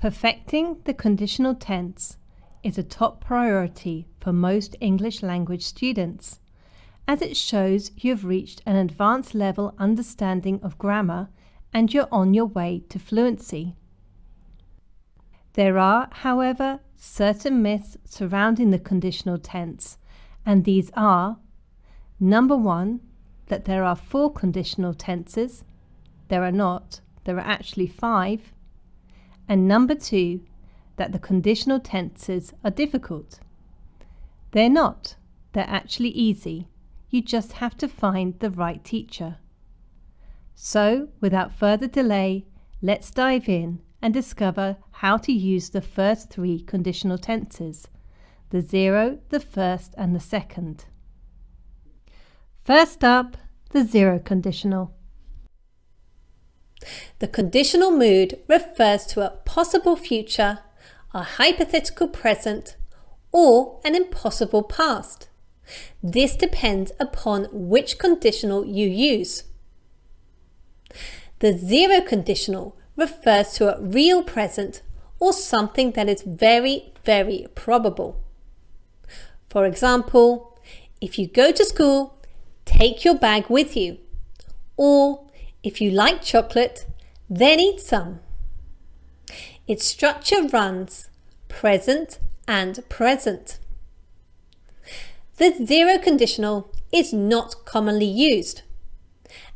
Perfecting the conditional tense is a top priority for most English language students, as it shows you have reached an advanced level understanding of grammar and you're on your way to fluency. There are, however, certain myths surrounding the conditional tense, and these are: number 1, that there are 4 conditional tenses. There are not, there are actually 5. And number 2, that the conditional tenses are difficult. They're not, they're actually easy. You just have to find the right teacher. So, without further delay, let's dive in and discover how to use the first 3 conditional tenses: the 0, the first and the second. First up, the 0 conditional. The conditional mood refers to a possible future, a hypothetical present, or an impossible past. This depends upon which conditional you use. The 0 conditional refers to a real present or something that is very, very probable. For example, if you go to school, take your bag with you. Or, if you like chocolate, then eat some. Its structure runs present and present. The 0 conditional is not commonly used,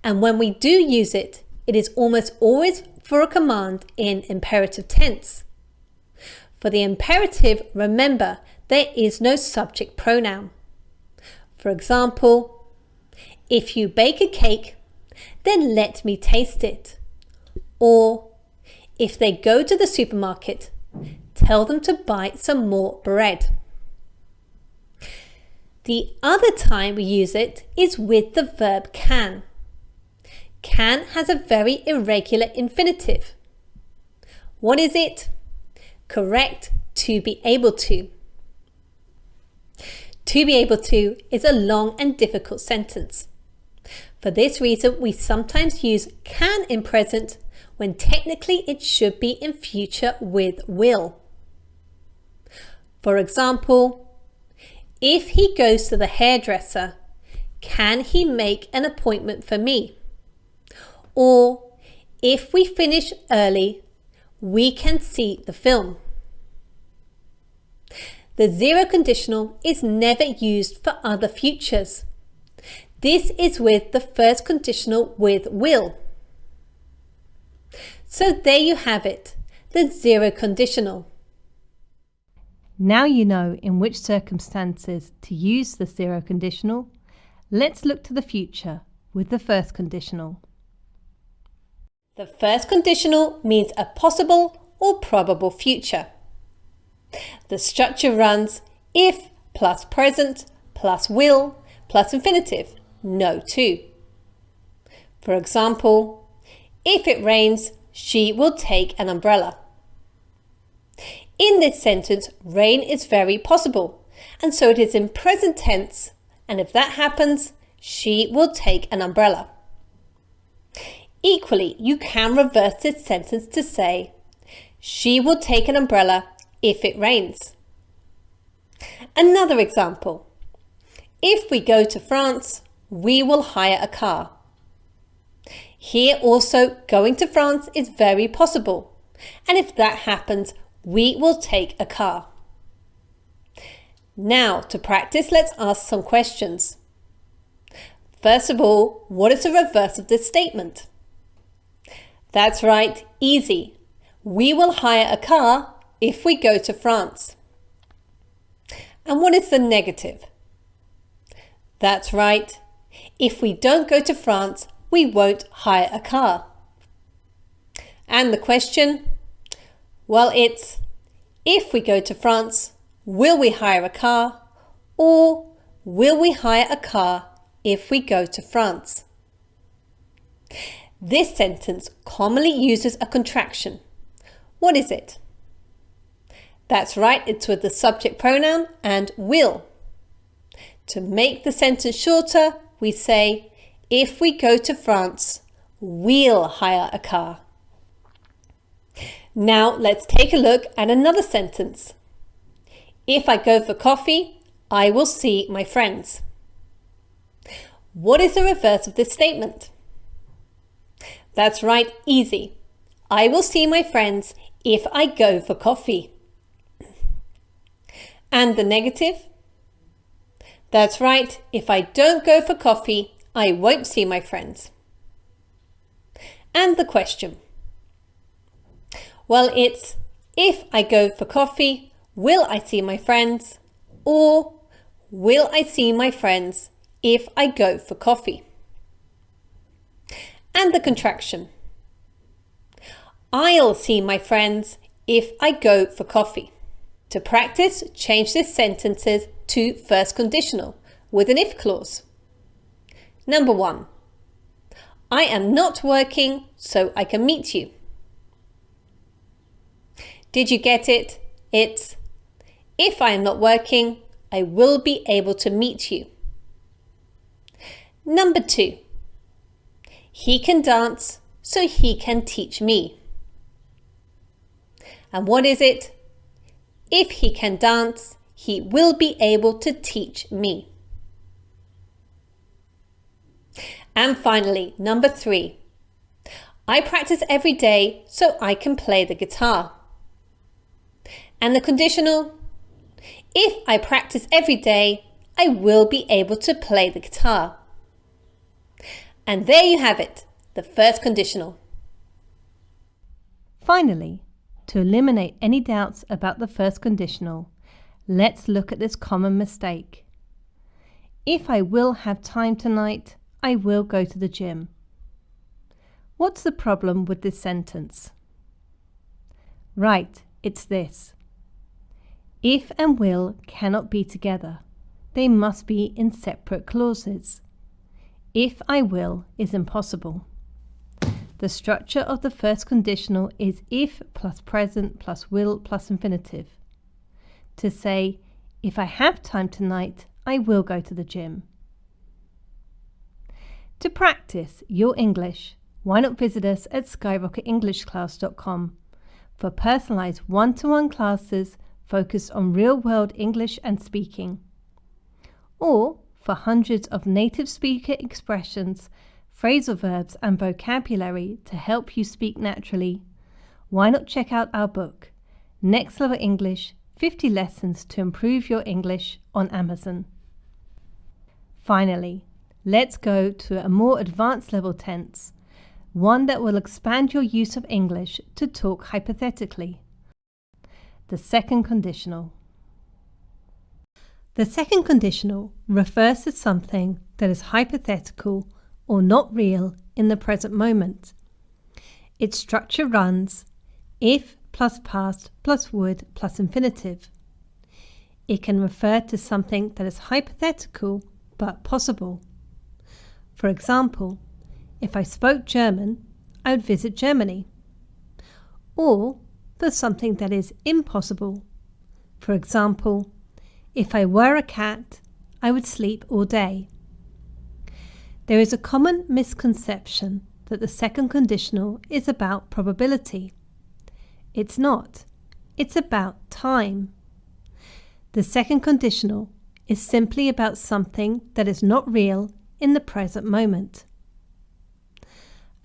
and when we do use it, it is almost always for a command in imperative tense. For the imperative, remember, there is no subject pronoun. For example, if you bake a cake, then let me taste it. Or, if they go to the supermarket, tell them to buy some more bread. The other time we use it is with the verb can. Can has a very irregular infinitive. What is it? Correct, to be able to. To be able to is a long and difficult sentence. For this reason, we sometimes use can in present when technically it should be in future with will. For example, if he goes to the hairdresser, can he make an appointment for me? Or, if we finish early, we can see the film. The 0 conditional is never used for other futures. This is with the first conditional with will. So there you have it, the 0 conditional. Now you know in which circumstances to use the 0 conditional. Let's look to the future with the first conditional. The first conditional means a possible or probable future. The structure runs if plus present plus will plus infinitive, no to. For example, if it rains, she will take an umbrella. In this sentence, rain is very possible, and so it is in present tense, and if that happens, she will take an umbrella. Equally, you can reverse this sentence to say, she will take an umbrella if it rains. Another example, if we go to France, we will hire a car. Here also, going to France is very possible, and if that happens, we will take a car. Now, to practice, let's ask some questions. First of all, what is the reverse of this statement? That's right, easy. We will hire a car if we go to France. And what is the negative? That's right. If we don't go to France, we won't hire a car. And the question? Well, it's if we go to France, will we hire a car? Or will we hire a car if we go to France? This sentence commonly uses a contraction. What is it? That's right, it's with the subject pronoun and will. To make the sentence shorter, we say, if we go to France, we'll hire a car. Now let's take a look at another sentence. If I go for coffee, I will see my friends. What is the reverse of this statement? That's right, easy. I will see my friends if I go for coffee. And the negative? That's right, if I don't go for coffee, I won't see my friends. And the question? Well, it's if I go for coffee, will I see my friends? Or will I see my friends if I go for coffee? And the contraction? I'll see my friends if I go for coffee. To practice, change these sentences to first conditional with an if clause. Number 1. I am not working, so I can meet you. Did you get it? It's if I am not working, I will be able to meet you. Number 2. He can dance, so he can teach me. And what is it? If he can dance, he will be able to teach me. And finally, number 3. I practice every day so I can play the guitar. And the conditional? If I practice every day, I will be able to play the guitar. And there you have it, the first conditional. Finally, to eliminate any doubts about the first conditional, let's look at this common mistake. If I will have time tonight, I will go to the gym. What's the problem with this sentence? Right, it's this. If and will cannot be together. They must be in separate clauses. If I will is impossible. The structure of the first conditional is if plus present plus will plus infinitive. To say, if I have time tonight, I will go to the gym. To practice your English, why not visit us at skyrocketenglishclass.com for personalised one-to-one classes focused on real-world English and speaking. Or for hundreds of native speaker expressions, phrasal verbs and vocabulary to help you speak naturally, why not check out our book, Next Level English, 50 Lessons to Improve Your English on Amazon. Finally, let's go to a more advanced level tense, one that will expand your use of English to talk hypothetically. The second conditional. The second conditional refers to something that is hypothetical or not real in the present moment. Its structure runs if plus past plus would plus infinitive. It can refer to something that is hypothetical but possible. For example, if I spoke German, I would visit Germany. Or for something that is impossible. For example, if I were a cat, I would sleep all day. There is a common misconception that the second conditional is about probability. It's not. It's about time. The second conditional is simply about something that is not real in the present moment.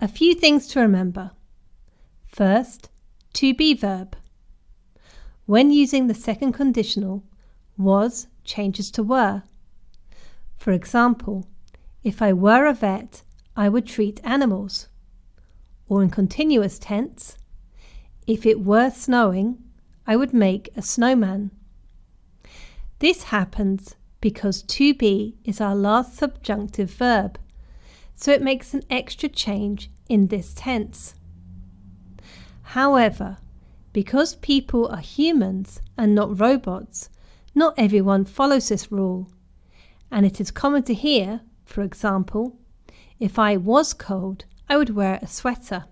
A few things to remember. First, to be verb. When using the second conditional, was changes to were. For example, if I were a vet, I would treat animals. Or in continuous tense, if it were snowing, I would make a snowman. This happens because to be is our last subjunctive verb, so it makes an extra change in this tense. However, because people are humans and not robots, not everyone follows this rule, and it is common to hear, for example, if I was cold, I would wear a sweater.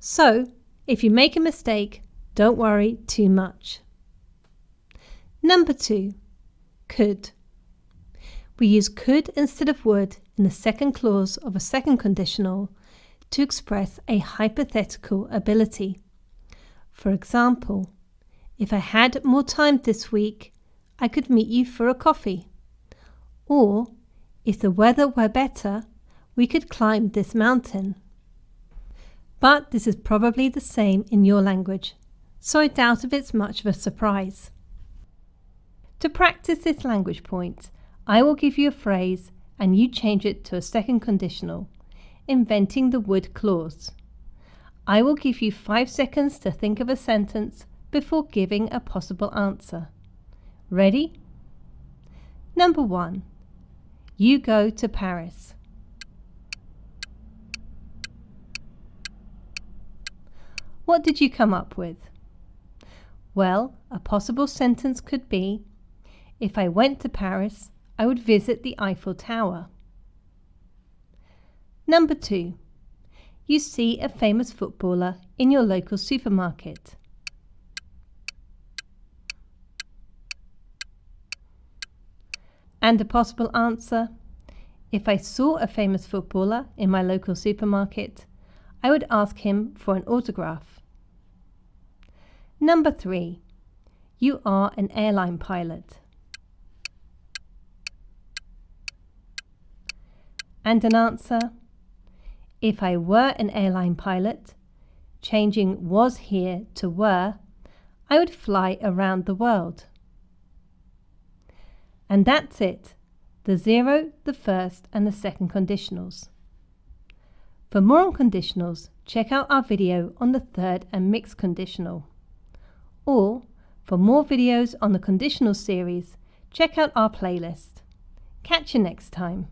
So, if you make a mistake, don't worry too much. Number 2, could. We use could instead of would in the second clause of a second conditional to express a hypothetical ability. For example, if I had more time this week, I could meet you for a coffee. Or, if the weather were better, we could climb this mountain. But this is probably the same in your language, so I doubt if it's much of a surprise. To practice this language point, I will give you a phrase and you change it to a second conditional, inventing the would clause. I will give you 5 seconds to think of a sentence before giving a possible answer. Ready? Number 1. You go to Paris. What did you come up with? Well, a possible sentence could be, if I went to Paris, I would visit the Eiffel Tower. Number 2. You see a famous footballer in your local supermarket. And a possible answer, if I saw a famous footballer in my local supermarket, I would ask him for an autograph. Number 3. You are an airline pilot. And an answer, if I were an airline pilot, changing was here to were, I would fly around the world. And that's it, the 0, the first and the second conditionals. For more on conditionals, check out our video on the third and mixed conditional. Or, for more videos on the conditional series, check out our playlist. Catch you next time.